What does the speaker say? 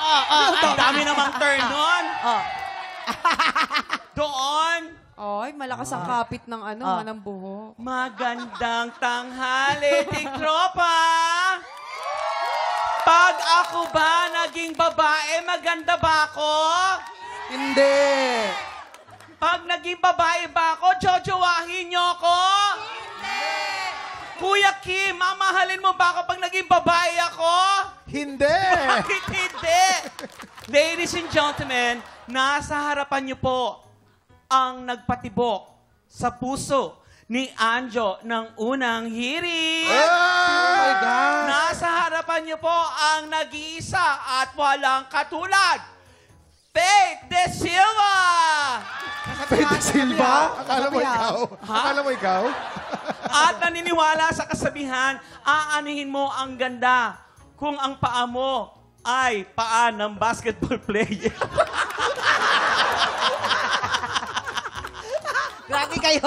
Ang dami namang turn nun. Doon. Ay, malakas ang kapit ng ng buhok. Magandang tanghali, tiktropa! Pag ako ba naging babae, maganda ba ako? Hindi. Pag naging babae ba ako, jojowahin niyo ako? Hindi! Kuya Kim, mamahalin mo ba ako pag naging babae ako? Hindi. Bakit hindi? Ladies and gentlemen, nasa harapan niyo po ang nagpatibok sa puso ni Anjo ng unang hirit. Oh my God. Nasa harapan niyo po ang nag-iisa at walang katulad, Faith De Silva! Pwede Silva? Akala mo ikaw? Akala mo ikaw? At naniniwala sa kasabihan, aanihin mo ang ganda kung ang paa mo ay paa ng basketball player. Grabe kayo.